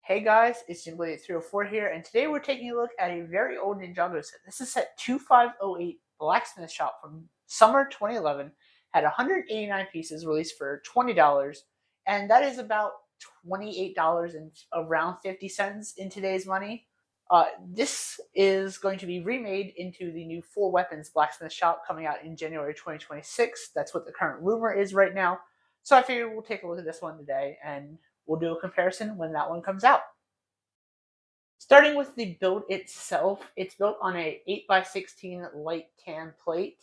Hey guys, it's Jimblade304 here, and today we're taking a look at a very old Ninjago set. This is set 2508 Blacksmith Shop from summer 2011. Had 189 pieces released for $20, and that is about $28 and around 50 cents in today's money. This is going to be remade into the new Four Weapons Blacksmith Shop coming out in January 2026. That's what the current rumor is right now. So I figured we'll take a look at this one today and we'll do a comparison when that one comes out. Starting with the build itself, it's built on a 8x16 light tan plate.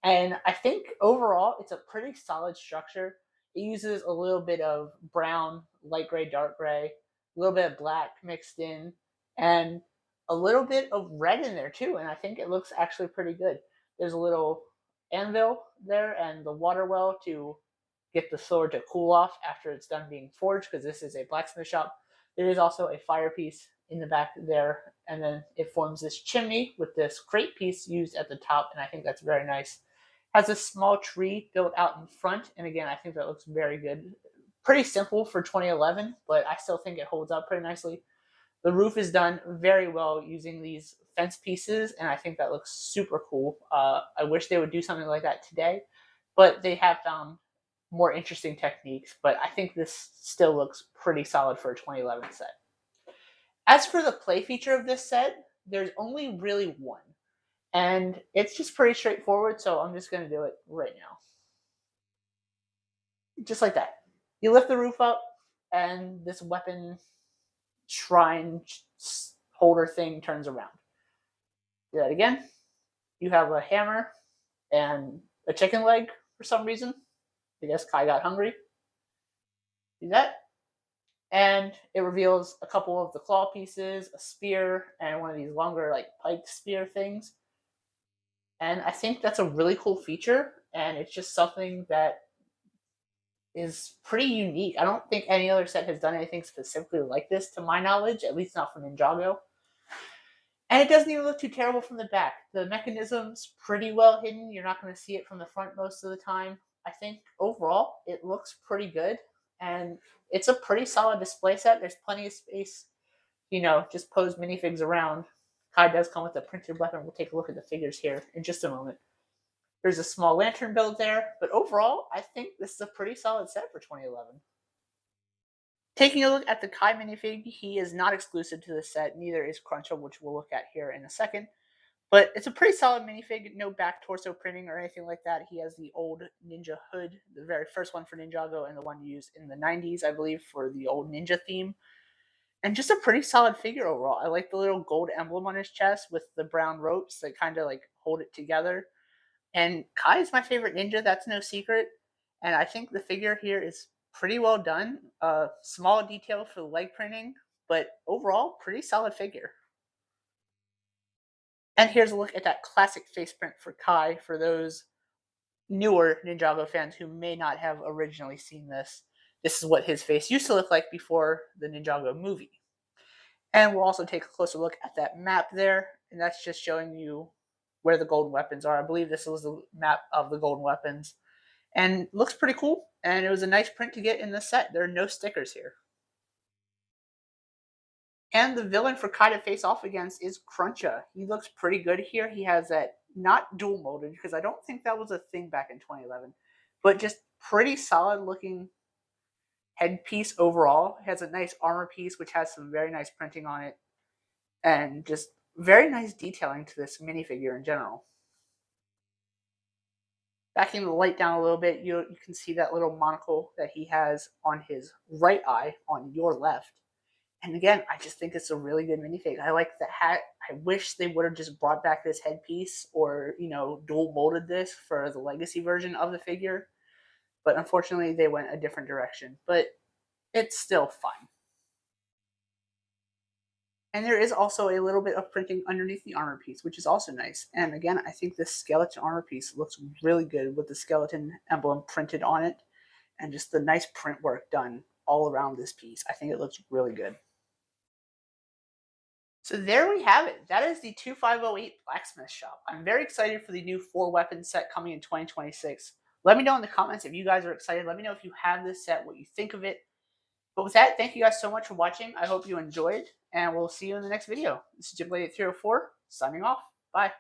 And I think overall it's a pretty solid structure. It uses a little bit of brown, light gray, dark gray, a little bit of black mixed in, and a little bit of red in there too. And I think it looks actually pretty good. There's a little anvil there and the water well to get the sword to cool off after it's done being forged, because this is a blacksmith shop. There is also a fire piece in the back there, and then it forms this chimney with this crate piece used at the top, and I think that's very nice. Has a small tree built out in front, and again, I think that looks very good. Pretty simple for 2011, but I still think it holds up pretty nicely. The roof is done very well using these fence pieces, and I think that looks super cool. I wish they would do something like that today, but they have found more interesting techniques, but I think this still looks pretty solid for a 2011 set. As for the play feature of this set, there's only really one, and it's just pretty straightforward, so I'm just going to do it right now. Just like that. You lift the roof up, and this weapon shrine holder thing turns around. Do that again. You have a hammer and a chicken leg for some reason. I guess Kai got hungry. Do that. And it reveals a couple of the claw pieces, a spear, and one of these longer like pike spear things. And I think that's a really cool feature, and it's just something that is pretty unique. I don't think any other set has done anything specifically like this, to my knowledge, at least not from Ninjago. And it doesn't even look too terrible from the back. The mechanism's pretty well hidden. You're not going to see it from the front most of the time. I think overall it looks pretty good, and it's a pretty solid display set. There's plenty of space, just pose minifigs around. Kai does come with a printed weapon. We'll take a look at the figures here in just a moment. There's a small lantern build there, but overall, I think this is a pretty solid set for 2011. Taking a look at the Kai minifig, he is not exclusive to this set, neither is Cruncha, which we'll look at here in a second. But it's a pretty solid minifig, no back torso printing or anything like that. He has the old ninja hood, the very first one for Ninjago, and the one used in the 90s, I believe, for the old ninja theme. And just a pretty solid figure overall. I like the little gold emblem on his chest with the brown ropes that kind of like hold it together. And Kai is my favorite ninja, that's no secret. And I think the figure here is pretty well done. Small detail for the leg printing, but overall, pretty solid figure. And here's a look at that classic face print for Kai for those newer Ninjago fans who may not have originally seen this. This is what his face used to look like before the Ninjago movie. And we'll also take a closer look at that map there, and that's just showing you where the golden weapons are. I believe this was the map of the golden weapons. And looks pretty cool, and it was a nice print to get in the set. There are no stickers here. And the villain for Kai to face off against is Cruncha. He looks pretty good here. He has that, not dual molded, because I don't think that was a thing back in 2011, but just pretty solid looking headpiece overall. It has a nice armor piece, which has some very nice printing on it, and just very nice detailing to this minifigure in general. Backing the light down a little bit, you can see that little monocle that he has on his right eye on your left. And again, I just think it's a really good minifig. I like the hat. I wish they would have just brought back this headpiece or, dual molded this for the legacy version of the figure. But unfortunately, they went a different direction. But it's still fine. And there is also a little bit of printing underneath the armor piece, which is also nice. And again, I think this skeleton armor piece looks really good with the skeleton emblem printed on it and just the nice print work done all around this piece. I think it looks really good. So there we have it. That is the 2508 Blacksmith Shop. I'm very excited for the new 4-weapon set coming in 2026. Let me know in the comments if you guys are excited. Let me know if you have this set, what you think of it. But with that, thank you guys so much for watching. I hope you enjoyed, and we'll see you in the next video. This is Jim Lady 304 signing off. Bye.